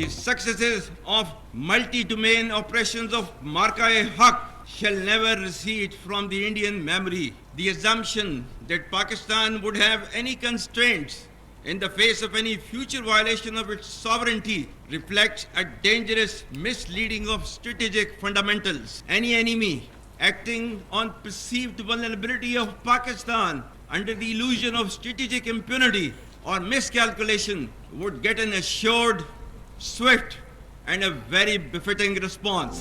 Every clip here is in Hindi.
The successes of multi-domain operations of Marka-e-Haq shall never recede from the Indian memory. The assumption that Pakistan would have any constraints in the face of any future violation of its sovereignty reflects a dangerous misleading of strategic fundamentals. Any enemy acting on perceived vulnerability of Pakistan under the illusion of strategic impunity or miscalculation would get an assured, swift and a very befitting response.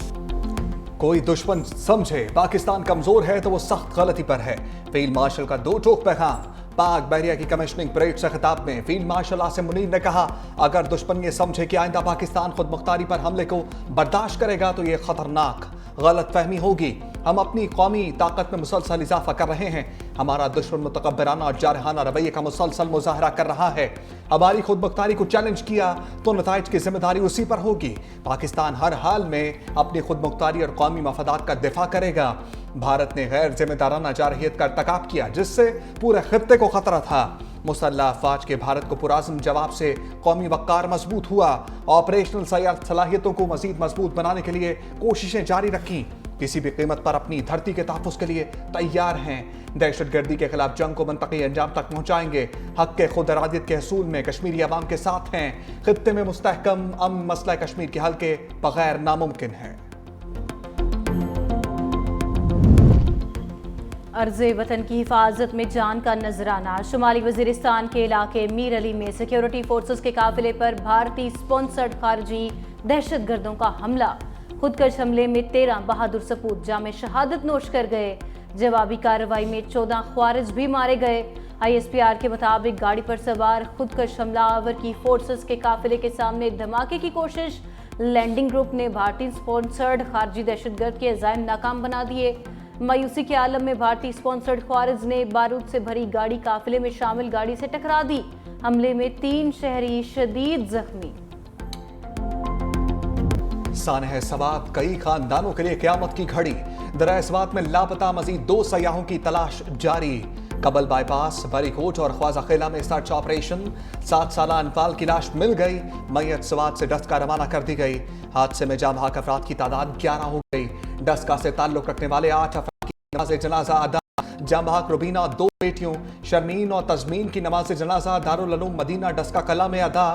कोई दुश्मन समझे पाकिस्तान कमजोर है तो वो सख्त गलती पर है। फील्ड मार्शल का दो टोक पैगाम। पाक बहरिया की कमिश्निंग परेड से खिताब में फील्ड मार्शल आसिम मुनीर ने कहा, अगर दुश्मन ये समझे कि आइंदा पाकिस्तान खुद मुख्तारी पर हमले को बर्दाश्त करेगा तो ये खतरनाक गलत फहमी होगी। हम अपनी कौमी ताकत में मुसलसल इजाफा कर रहे हैं। हमारा दुश्मन मुतकब्बराना और जारहाना रवैये का मुसलसल मुजाहरा कर रहा है। हमारी खुद मुख्तारी को चैलेंज किया तो नताइज की जिम्मेदारी उसी पर होगी। पाकिस्तान हर हाल में अपनी खुद मुख्तारी और कौमी मफादात का दिफा करेगा। भारत ने गैर जिम्मेदाराना जारहियत का irतकाब किया जिससे पूरे खित्ते को खतरा था। मुसल्लह अफवाज के भारत को पुराज़म जवाब से कौमी वक़ार मजबूत हुआ। ऑपरेशनल सलाहियतों को मजीद मजबूत बनाने के लिए कोशिशें जारी रखी। किसी भी कीमत पर अपनी धरती के तहफ़्फ़ुज़ के लिए तैयार हैं। दहशतगर्दी के खिलाफ जंग को मुंतकी अंजाम तक पहुँचाएंगे। हक के खुद इरादियत के हसूल में कश्मीरी अवाम के साथ हैं। खित्ते में मुस्तहकम अमन मसला कश्मीर के हल के बगैर नामुमकिन है। अर्ज़े वतन की हिफाजत में जान का नजराना। शुमाली वजीरिस्तान के इलाके मीर अली में सिक्योरिटी फोर्सेस के काफिले पर भारतीय स्पॉन्सर्ड खारजी दहशतगर्दों का हमला। खुदकश हमले में 13 बहादुर सपूत जामे शहादत नोश कर गए। जवाबी कार्रवाई में 14 ख्वारिज भी मारे गए। ISPR के मुताबिक गाड़ी पर सवार खुदकश हमलावर की फोर्सेस के काफिले के सामने धमाके की कोशिश। लैंडिंग ग्रुप ने भारतीय स्पॉन्सर्ड खारजी दहशतगर्द के अज़ाइम नाकाम बना दिए। मायूसी के आलम में भारतीय स्पॉन्सर्ड ख्वारिज ने बारूद से भरी गाड़ी काफिले में शामिल गाड़ी से टकरा दी। हमले में 3 शहरी शदीद जख्मी। सानह सवात कई खानदानों के लिए क़यामत की घड़ी। दरिया सवात में लापता मजीद 2 सयाहों की तलाश जारी। कबल बाईपास, बरीकोट और ख्वाजा खेला में सर्च ऑपरेशन। 7 साला अनफाल की लाश मिल गई। मैयत सवात से डस्का रवाना कर दी गई। हादसे में जाँ बहक अफराद की तादाद 11 हो गई। डस्का से ताल्लुक रखने वाले 8 अफराद की नमाज जनाजा अदा। जाँ बहक रुबीना 2 बेटियों शर्मीन और तजमीन की नमाज जनाजा दारुल उलूम मदीना डस्का कला में अदा।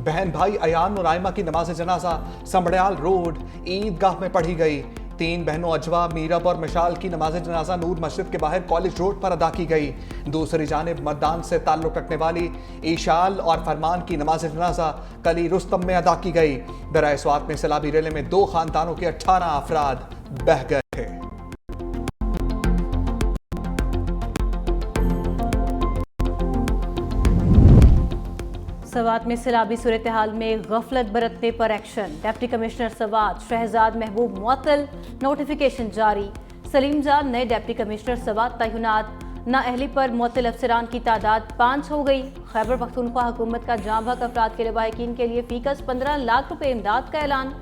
बहन भाई अयान और आयमा की नमाज जनाजा संबड़याल रोड ईदगाह में पढ़ी गई। 3 बहनों अजवा, मीरब और मिशाल की नमाज जनाजा नूर मस्जिद के बाहर कॉलेज रोड पर अदा की गई। दूसरी जानिब मतदान से ताल्लुक रखने वाली ईशाल और फरमान की नमाज जनाजा कली रुस्तम में अदा की गई। दरिया स्वात में सैलाबी रेले में 2 खानदानों के 18 अफराद बह गए थे। सवात में सैलाबी सूरत हाल में गफलत बरतने पर action. Deputy commissioner Swat Shahzad Mahboob मुअत्तल, नोटिफिकेशन जारी। सलीम जान नए डिप्टी कमिश्नर सवात तैनात। नाअहली पर मुअत्तल अफसरान की तादाद 5 हो गई। खैबर पख्तूनख्वा हुकूमत का जाँ बहक अफराद के लवाहिकीन के लिए फीकस 15 लाख रुपए इमदाद का ऐलान।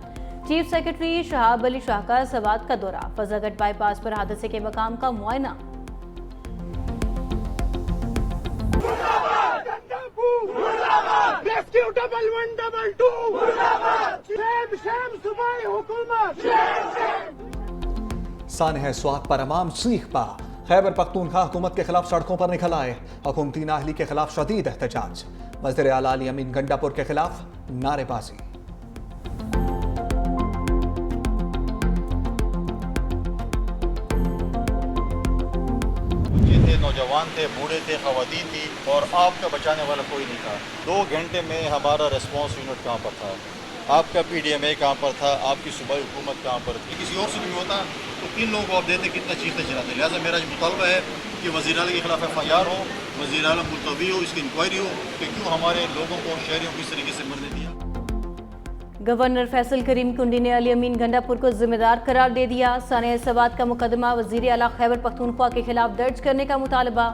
चीफ सेक्रेटरी शहाब अली शाह का सवात का दौरा। फजागट बाईपास पर हादसे के मकाम का मुआयना। सानह स्वात पर अमाम सीख पा। खैबर पख्तूनख्वा हुकूमत के खिलाफ सड़कों पर निकल आए। हुकूमती नाअहली के खिलाफ शदीद एहतजाज। वज़ीर आला अली अमीन गंडापुर के खिलाफ नारेबाजी। नौजवान थे, बूढ़े थे, खवातीन थी और आपका बचाने वाला कोई नहीं था। 2 घंटे में हमारा रिस्पांस यूनिट कहाँ पर था, आपका PDMA कहाँ पर था, आपकी सूबाई हुकूमत कहाँ पर थी। किसी और से भी होता तो 3 लोगों को आप देते कितना चीखते चिल्लाते। लिहाजा मेरा मुतालबा है कि वज़ीर आला के खिलाफ FIR हो, वज़ीर आला मुलतवी हो, इसकी इंक्वायरी हो कि क्यों हमारे लोगों को, शहरियों को इस तरीके से मरने दिया। गवर्नर फैसल करीम कुंडी ने अली अमीन गंडापुर को जिम्मेदार करार दे दिया। सानह सवात का मुकदमा वज़ीर आला खैबर पख्तूनख्वा के खिलाफ दर्ज करने का मुतालबा।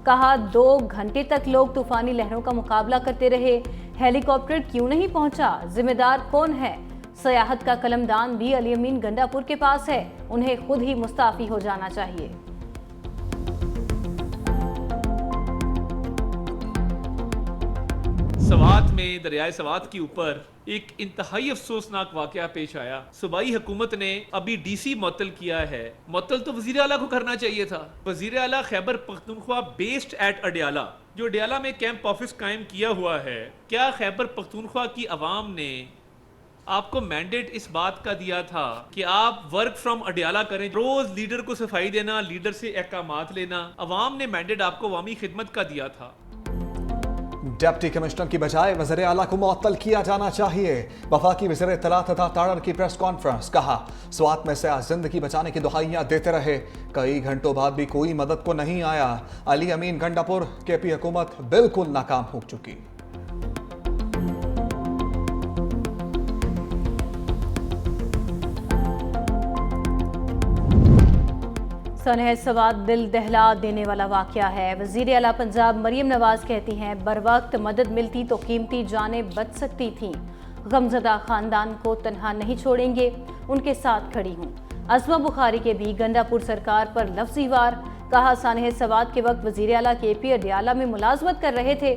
कहा 2 घंटे तक लोग तूफानी लहरों का मुकाबला करते रहे, हेलीकॉप्टर क्यों नहीं पहुंचा, जिम्मेदार कौन है। सयाहत का कलमदान भी अली अमीन गंडापुर के पास है, उन्हें खुद ही मुस्ताफी हो जाना चाहिए। सवात में दरियाए सवात के ऊपर एक इंतहाई अफसोसनाक वाकया पेश आया। सूबाई हुकूमत ने अभी डीसी मुअत्तल किया है। मुअत्तल तो वजीर आला को करना चाहिए था। वजीर आला खैबर पख्तूनख्वा बेस्ड एट अडियाला, जो अडियाला में कैंप ऑफिस कायम किया हुआ है, क्या खैबर पख्तूनख्वा की आवाम ने आपको मैंडेट इस बात का दिया था कि आप वर्क फ्रॉम अडियाला करें? रोज लीडर को सफाई देना, लीडर से अहकामात लेना, अवाम ने मैंडेट आपको अवामी खिदमत का दिया था। डिप्टी कमिश्नर की बजाय वज़ीर आला को मुअत्तल किया जाना चाहिए। वफाकी वज़ीर इत्तलात तथा ताड़र की प्रेस कॉन्फ्रेंस, कहा स्वात में से जिंदगी बचाने की दुहाइयां देते रहे, कई घंटों बाद भी कोई मदद को नहीं आया। अली अमीन गंडापुर, केपी हुकूमत बिल्कुल नाकाम हो चुकी। सनह सवात दिल दहला देने वाला वाकया है। वज़ीर आला पंजाब मरियम नवाज कहती हैं, बर वक्त मदद मिलती तो कीमती जानें बच सकती थीं। गमज़दा ख़ानदान को तनहा नहीं छोड़ेंगे, उनके साथ खड़ी हूँ। अज़मा बुखारी के भी गंडापुर सरकार पर लफ्ज़ी वार, कहा सनह सवात के वक्त वज़ीर आला केपी अडियाला में मुलाजमत कर रहे थे।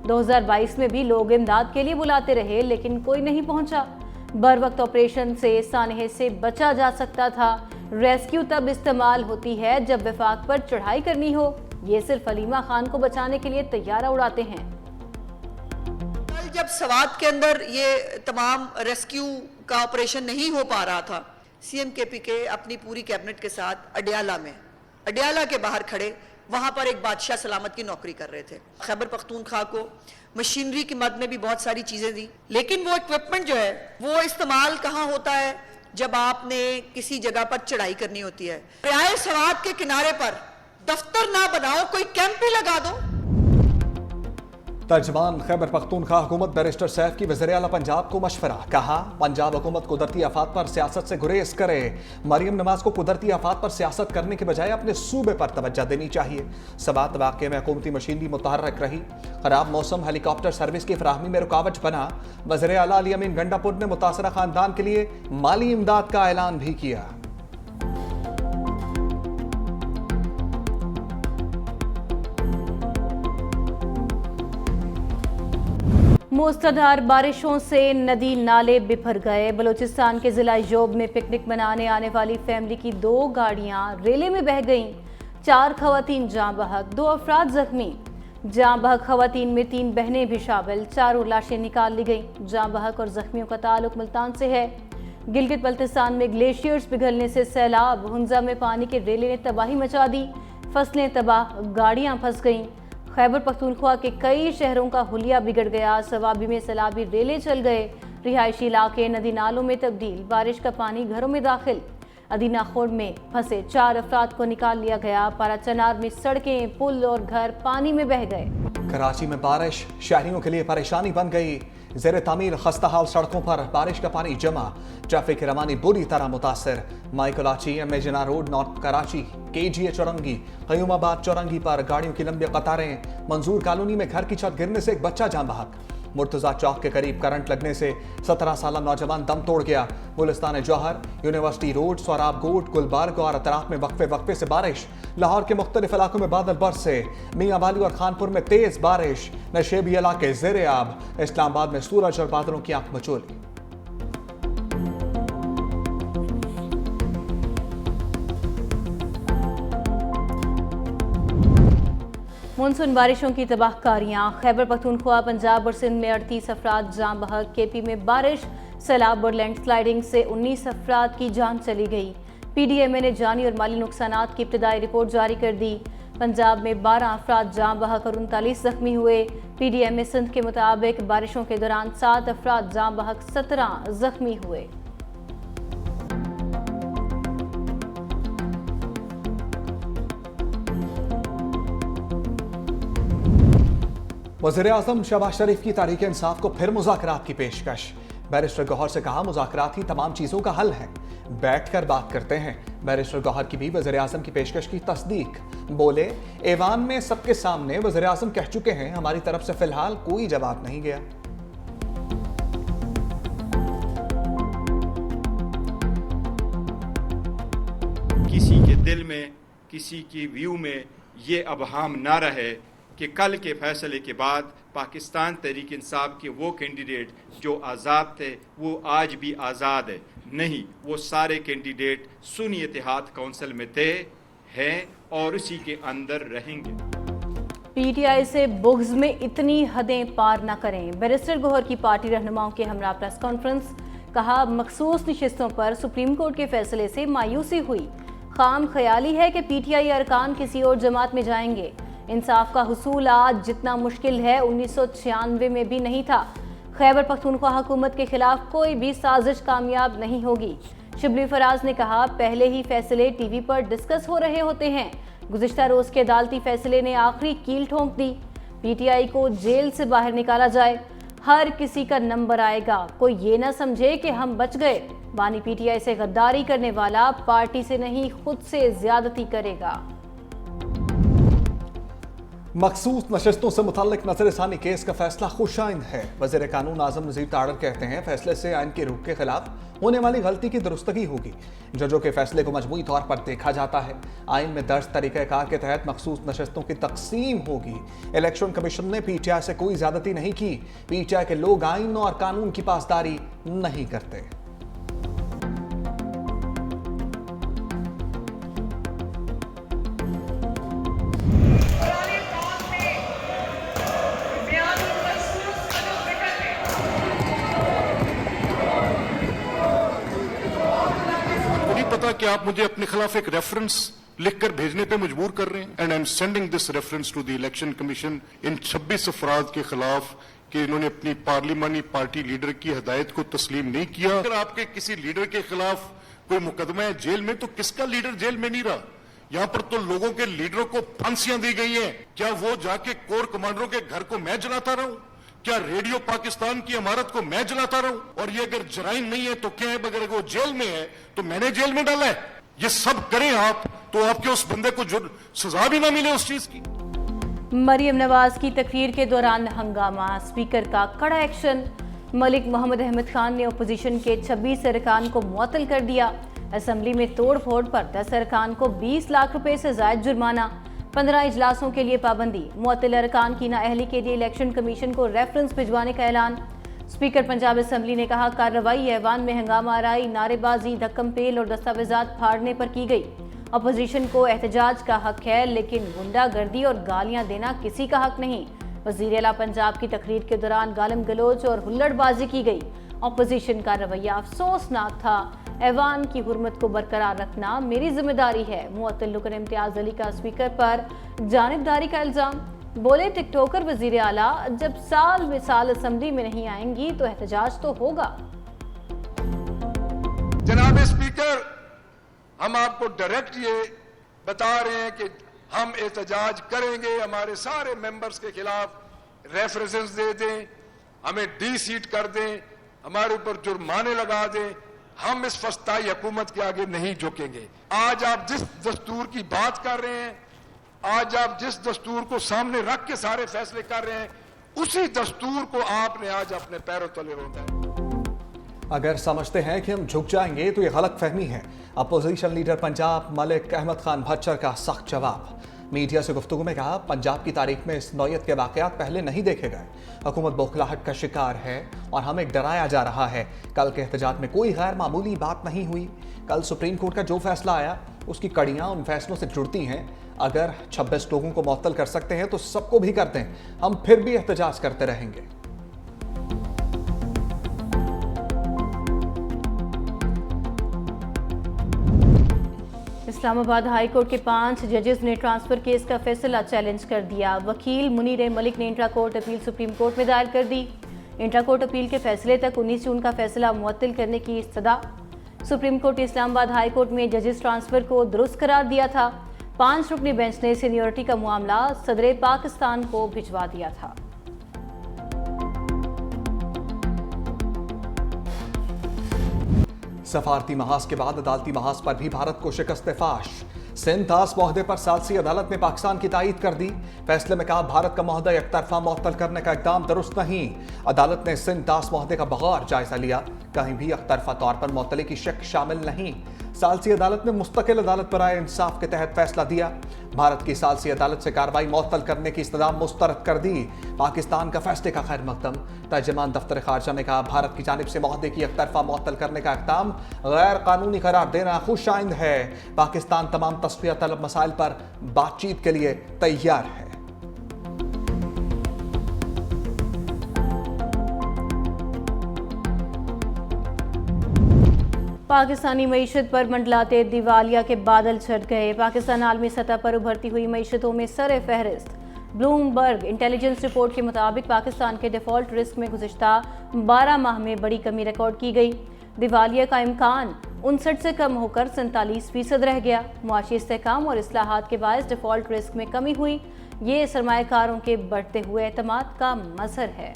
2022 में भी लोग इमदाद के लिए बुलाते रहे, लेकिन कोई नहीं पहुँचा। बर वक्त ऑपरेशन से सानहे से बचा जा सकता था। रेस्क्यू तब इस्तेमाल होती है जब वफाक पर चढ़ाई करनी हो। ये सिर्फ हलीमा खान को बचाने के लिए तैयारा उड़ाते हैं। कल जब सवात के अंदर ये तमाम रेस्क्यू का ऑपरेशन नहीं हो पा रहा था, सीएम केपी के अपनी पूरी कैबिनेट के साथ अडियाला के बाहर खड़े, वहां पर एक बादशाह सलामत की नौकरी कर रहे थे। खैबर पख्तूनख्वा को मशीनरी की मद में भी बहुत सारी चीजें दी, लेकिन वो इक्विपमेंट जो है वो इस्तेमाल कहाँ होता है? जब आपने किसी जगह पर चढ़ाई करनी होती है। दरियाए सवात के किनारे पर दफ्तर ना बनाओ, कोई कैंप ही लगा दो। तर्जमान खैबर पख्तूनख्वा हुकूमत बैरिस्टर सैफ की वज़ीर आला पंजाब को मशवरा, कहा पंजाब हुकूमत कुदरती आफात पर सियासत से गुरेज करे। मरियम नवाज को कुदरती आफात पर सियासत करने के बजाय अपने सूबे पर तवज्जो देनी चाहिए। सवात वाक़े में हुकूमती मशीनरी मुतहर्रिक रही, खराब मौसम हेलीकॉप्टर सर्विस की फराहमी में रुकावट बना। वज़ीर आला अली अमीन गंडापुर ने मुतासरा खानदान के लिए माली इमदाद का ऐलान भी किया। मूसलाधार बारिशों से नदी नाले बिफर गए। बलूचिस्तान के जिला योब में पिकनिक मनाने आने वाली फैमिली की 2 गाड़ियां रेले में बह गईं। 4 खवातीन जाँ बहक, 2 अफराद जख्मी। जाँ बहक खवातीन में 3 बहनें भी शामिल। 4 लाशें निकाल ली गईं। जाँ बहक और जख्मियों का ताल्लुक मुल्तान से है। गिलगित बल्तिस्तान में ग्लेशियर्स पिघलने से सैलाब, हुंजा में पानी के रेले ने तबाही मचा दी। फसलें तबाह, गाड़ियां फंस गईं। खैबर पख्तूनख्वा के कई शहरों का हुलिया बिगड़ गया। सवाबी में सैलाबी रेले चल गए। रिहायशी इलाके नदी नालों में तब्दील। बारिश का पानी घरों में दाखिल। अदीना खोड़ में फंसे 4 अफराद को निकाल लिया गया। पाराचनार में सड़कें, पुल और घर पानी में बह गए। कराची में बारिश शहरियों के लिए परेशानी बन गई। ज़ेर तामीर खस्ता हाल सड़कों पर बारिश का पानी जमा, ट्रैफिक की रवानी बुरी तरह मुतासर। माई कराची एम ए जना रोड नॉर्थ कराची KGA चौरंगी क़यूमाबाद चौरंगी पर गाड़ियों की लंबी कतारें। मंजूर कॉलोनी में घर की छत गिरने से एक बच्चा जान बहक। मुर्तज़ा चौक के करीब करंट लगने से 17 साल नौजवान दम तोड़ गया। गुलिस्तान जौहर, यूनिवर्सिटी रोड, सोराब गोट, गुलबर्ग और अतराफ में वक्फे से बारिश। लाहौर के मुख्तलिफ इलाकों में बादल बरसे। मियाँ वाली और खानपुर में तेज बारिश। नशेबी इलाके ज़ेरे आब। इस्लामाबाद में सूरज और बादलों की आंख मचोली। मानसून बारिशों की तबाहकारियां। खैबर पख्तूनख्वा, पंजाब और सिंध में 38 अफराद जाँ बहक। केपी में बारिश, सैलाब और लैंडस्लाइडिंग से 19 अफराद की जान चली गई। PDMA ने जानी और माली नुकसानात की इब्तदाई रिपोर्ट जारी कर दी। पंजाब में 12 अफराद जाँ बहक और 39 जख्मी हुए। PDMA सिंध के मुताबिक बारिशों के दौरान 7 अफराद जाँ बहक, 17 जख्मी हुए। वज़ीर आज़म शहबाज शरीफ की तहरीक इंसाफ को फिर मुज़ाकरात की पेशकश। बैरिस्टर गौहर से कहा मुज़ाकरात ही तमाम चीज़ों का हल है, बैठकर बात करते हैं। बैरिस्टर गौहर की भी वज़ीर आज़म की पेशकश की तस्दीक। बोले ऐवान में सबके सामने वज़ीर आज़म कह चुके हैं, हमारी तरफ से फिलहाल कोई जवाब नहीं गया। किसी के दिल में, किसी की व्यू में ये अबहाम ना रहे कि कल के फैसले के बाद पाकिस्तान तहरीक इंसाफ के वो कैंडिडेट जो आज़ाद थे वो आज भी आज़ाद है नहीं, वो सारे कैंडिडेट सुन्नी इत्तेहाद काउंसिल में थे, हैं और उसी के अंदर रहेंगे। पीटीआई से बुग़्ज़ में इतनी हदें पार न करें। बैरिस्टर गौहर की पार्टी रहनुमाओं के हमरा प्रेस कॉन्फ्रेंस। कहा, मखसूस नशिस्तों पर सुप्रीम कोर्ट के फैसले से मायूसी हुई। खाम ख्याली है कि पीटीआई अरकान किसी और जमात में जाएंगे। इंसाफ का हुसूल आज जितना मुश्किल है 1996 में भी नहीं था। खैबर पख्तूनख्वा हुकूमत के खिलाफ कोई भी साजिश कामयाब नहीं होगी। शिबली फराज ने कहा, पहले ही फैसले टीवी पर डिस्कस हो रहे होते हैं। गुज़िश्ता रोज के अदालती फैसले ने आखिरी कील ठोंक दी। पीटीआई को जेल से बाहर निकाला जाए, हर किसी का नंबर आएगा। कोई ये ना समझे कि हम बच गए। बानी पीटीआई से गद्दारी करने वाला पार्टी से नहीं खुद से ज्यादती करेगा। मखसूस नशिस्तों से मुताल्लिक नजरसानी केस का फैसला खुशाइंद है। वज़ीर कानून आज़म नज़ीर ताड़र कहते हैं, फैसले से आइन की रूह के खिलाफ होने वाली गलती की दुरुस्तगी होगी। जजों के फैसले को मजमूई तौर पर देखा जाता है। आइन में दर्ज तरीक़ाकार के तहत मखसूस नशिस्तों की तकसीम होगी। इलेक्शन कमीशन ने पीटीआई से कोई ज्यादती नहीं की। पीटीआई के लोग आइन और कानून की पासदारी नहीं करते। पता कि आप मुझे अपने खिलाफ एक रेफरेंस लिखकर भेजने पे मजबूर कर रहे हैं। And I am sending this reference to the election commission इन 26 अफराद के खिलाफ कि इन्होंने अपनी पार्लिमानी पार्टी लीडर की हिदायत को तस्लीम नहीं किया। अगर आपके किसी लीडर के खिलाफ कोई मुकदमा है जेल में, तो किसका लीडर जेल में नहीं रहा? यहाँ पर तो लोगों के लीडरों को फांसियां दी गई हैं। क्या वो जाके कोर कमांडरों के घर को मैं जलाता रहूं? क्या रेडियो पाकिस्तान की इमारत को मैं जलाता रहूं? और ये अगर जराइम नहीं है तो क्या है? अगर वो जेल में है तो मैंने जेल में डाला है। ये सब करें आप तो आपके उस बंदे को जो सजा भी ना मिले उस चीज की। मरियम नवाज की तकरीर के दौरान हंगामा, स्पीकर का कड़ा एक्शन। मलिक मोहम्मद अहमद खान ने अपोजिशन के 26 अरकान को मुअत्तल कर दिया। असेंबली में तोड़ फोड़ पर 10 अरकान को 20 लाख रुपए से जायद जुर्माना। 15 इजलासों के लिए पाबंदी। मुअत्तल अरकान की नाअहली के लिए इलेक्शन कमीशन को रेफरेंस भिजवाने का ऐलान। स्पीकर पंजाब असेंबली ने कहा, कार्रवाई ऐवान में हंगामा आराई, नारेबाजी, धक्कम पेल और दस्तावेजात फाड़ने पर की गई। अपोजिशन को एहतजाज का हक है, लेकिन गुंडागर्दी और गालियां देना किसी का हक नहीं। वज़ीर आला पंजाब की तकरीर के दौरान गालिम गलोच और हुल्लड़बाजी की गई। अपोजिशन का रवैया अफसोसनाक था। ऐवान की हुर्मत को बरकरार रखना मेरी जिम्मेदारी है। मुअत्तल रुकन इम्तियाज अली का स्पीकर पर जानिबदारी का इल्जाम। बोले, टिकटॉकर वज़ीर आला जब साल में साल असेंबली में नहीं आएंगी तो एहतजाज तो होगा। जनाब स्पीकर, हम आपको डायरेक्ट ये बता रहे हैं कि हम एहतजाज करेंगे। हमारे सारे मेंबर्स के खिलाफ रेफरेंस दे दें, हमें डी सीट कर दें, हमारे ऊपर जुर्माने लगा दें। हम इस फस्ताई हुकूमत के आगे नहीं झुकेंगे। आज आप जिस दस्तूर की बात कर रहे हैं, आज आप जिस दस्तूर को सामने रख के सारे फैसले कर रहे हैं, उसी दस्तूर को आपने आज अपने पैरों तले रोंदा है। अगर समझते हैं कि हम झुक जाएंगे तो ये गलत फहमी है। अपोजिशन लीडर पंजाब मलिक अहमद खान भच्चर का सख्त जवाब। मीडिया से गुफ्तगू में कहा, पंजाब की तारीख में इस नौयत के वाकयात पहले नहीं देखे गए। हुकूमत बौखलाहट का शिकार है और हमें डराया जा रहा है। कल के एहतजाज में कोई गैर मामूली बात नहीं हुई। कल सुप्रीम कोर्ट का जो फैसला आया उसकी कड़ियाँ उन फैसलों से जुड़ती हैं। अगर 26 लोगों को मुअत्तल कर सकते हैं तो सबको भी करते हैं। हम फिर भी एहतजाज करते रहेंगे। इस्लामाबाद हाई कोर्ट के 5 जजेस ने ट्रांसफर केस का फैसला चैलेंज कर दिया। वकील मुनीर मलिक ने intra court appeal supreme court में दायर कर दी। इंट्रा कोर्ट अपील के फैसले तक 19 जून का फैसला मुअत्तल करने की इस्तदा। सुप्रीम कोर्ट ने इस्लामाबाद हाई कोर्ट में जजेस ट्रांसफर को दुरुस्त करार दिया था। 5 रुकनी बेंच ने सीनियरिटी का मामला सदर पाकिस्तान को भिजवा दिया था। सफारती महाज के बाद अदालती महाज पर भी भारत को शिकस्त फाश। सिंध ताश मुआहदे पर सालसी अदालत ने पाकिस्तान की तायीद कर दी। फैसले में कहा, भारत का मुआहदा एकतरफा मुअत्तल करने का इक़दाम दुरुस्त नहीं। अदालत ने सिंध ताश मुआहदे का बगौर जायजा लिया। कहीं भी एकतरफा तौर पर मुअत्तली की शक शामिल नहीं। सालसी अदालत ने मुस्तकिल अदालत पर आए इंसाफ के तहत फैसला दिया। भारत की सालसी अदालत से कार्रवाई मुअत्तल करने की इस्तदाम मुस्तरद कर दी। पाकिस्तान का फैसले का खैर मकदम। तर्जुमान दफ्तर खारजा ने कहा, भारत की जानिब से मुआहदे की एक तरफा मुअत्तल करने का इक़दाम गैर कानूनी करार देना खुशाइंद है। पाकिस्तान तमाम तस्फिया तलब मसाइल पर बातचीत के लिए तैयार है। पाकिस्तानी मईशत पर मंडलाते दिवालिया के बादल छट गए। पाकिस्तान आलमी सतह पर उभरती हुई मईशतों में सर फहरिस्त। ब्लूमबर्ग इंटेलिजेंस रिपोर्ट के मुताबिक पाकिस्तान के डिफॉल्ट रिस्क में गुज़िश्ता 12 माह में बड़ी कमी रिकॉर्ड की गई। दिवालिया का इम्कान 59 से कम होकर 47% रह गया। मुआशी इस्तेहकाम और इस्लाहात के बायस डिफॉल्ट रिस्क में कमी हुई। ये सरमायाकारों के बढ़ते हुए एतमाद का मज़हर है।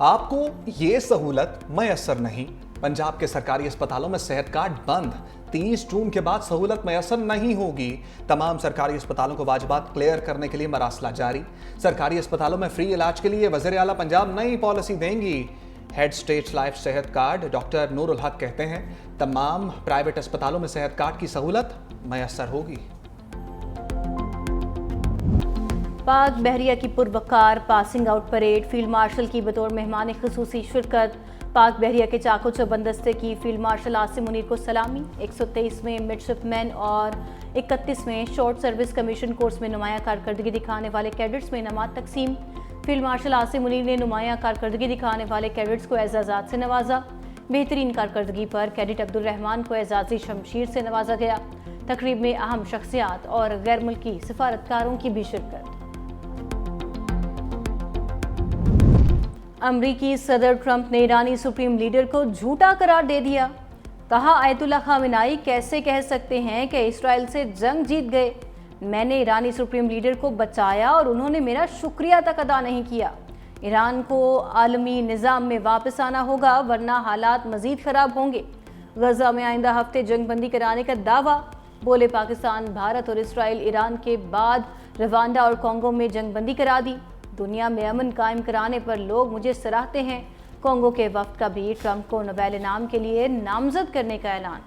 आपको ये सहूलत मैसर नहीं। पंजाब के सरकारी अस्पतालों में सेहत कार्ड बंद। 30 जून के बाद सहूलत मैसर नहीं होगी। तमाम सरकारी अस्पतालों को वाजिबात क्लियर करने के लिए मरासला जारी। सरकारी अस्पतालों में फ्री इलाज के लिए वज़ीर आला पंजाब नई पॉलिसी देंगी। हेड स्टेट लाइफ सेहत कार्ड डॉक्टर नूरुल हक कहते हैं, तमाम प्राइवेट अस्पतालों में सेहत कार्ड की सहूलत मैसर होगी। पाक बहरिया की पुरवकार passing out parade, field marshal की बतौर मेहमान खुसूसी शिरकत। पाक बहरिया के चाको चौबंद दस्ते की फील्ड मार्शल आसिम मुनीर को सलामी। 123वें मिडशिपमैन और 31वें शॉर्ट सर्विस कमीशन कोर्स में नुमाया कारकर्दगी दिखाने वाले कैडेट्स में इनामात तकसीम। फील्ड मार्शल आसिम मुनीर ने नुमाया कारकर्दगी दिखाने वाले कैडेट्स को एजाज़ात से नवाजा। बेहतरीन कारकर्दगी पर कैडेट अब्दुल रहमान को एजाज़ी शमशीर से नवाजा गया। तकरीब में अहम शख्सियात और गैर मुल्की सिफारतकारों की भी शिरकत। अमरीकी सदर ट्रंप ने ईरानी सुप्रीम लीडर को झूठा करार दे दिया। कहा, आयतुल्लाह खामेनाई कैसे कह सकते हैं कि इस्राइल से जंग जीत गए। मैंने ईरानी सुप्रीम लीडर को बचाया और उन्होंने मेरा शुक्रिया तक अदा नहीं किया। ईरान को आलमी निज़ाम में वापस आना होगा वरना हालात मज़ीद ख़राब होंगे। गजा में आइंदा हफ्ते जंगबंदी कराने का दावा। बोले, पाकिस्तान, भारत और इसराइल ईरान के बाद रवांडा और कॉन्गो में जंगबंदी करा दी। दुनिया में अमन कायम कराने पर लोग मुझे सराहते हैं। कॉन्गो के वफ्द का भी ट्रंप को नोबेल इनाम के लिए नामजद करने का ऐलान।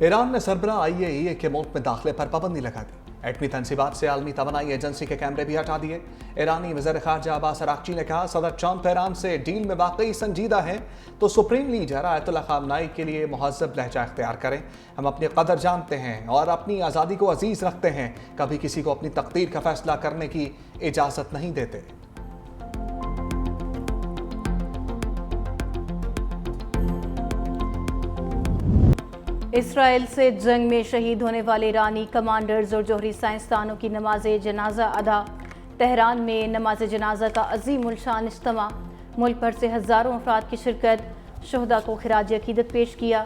ईरान ने सरबराह IAEA के मुल्क में दाखिले पर पाबंदी लगा दी। एटमी तनसीबात से आलमी तवानाई एजेंसी के कैमरे भी हटा दिए। ईरानी वज़ीर ख़ारजा अब्बास अराग़ची ने कहा, सदर ट्रंप ईरान से डील में वाकई संजीदा हैं तो सुप्रीम लीडर आयतुल्लाह खामेनी के लिए मुहज़्ज़ब लहजा इख्तियार करें। हम अपनी कदर जानते हैं और अपनी आज़ादी को अजीज़ रखते हैं। कभी किसी को अपनी तकदीर का फैसला करने की इजाज़त नहीं देते। इसराइल से जंग में शहीद होने वाले ईरानी कमांडर्स और जोहरी साइंसदानों की नमाज जनाजा अदा। तेहरान में नमाज जनाजा का अजीमुल शान इज्तिमा। मुल्क भर से हज़ारों अफराद की शिरकत। शुहदा को खिराज अकीदत पेश किया।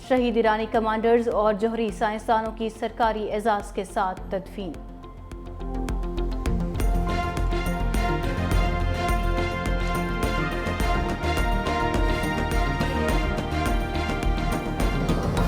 शहीद ईरानी कमांडर्स और जोहरी साइंसदानों की सरकारी एजाज़ के साथ तदफीन।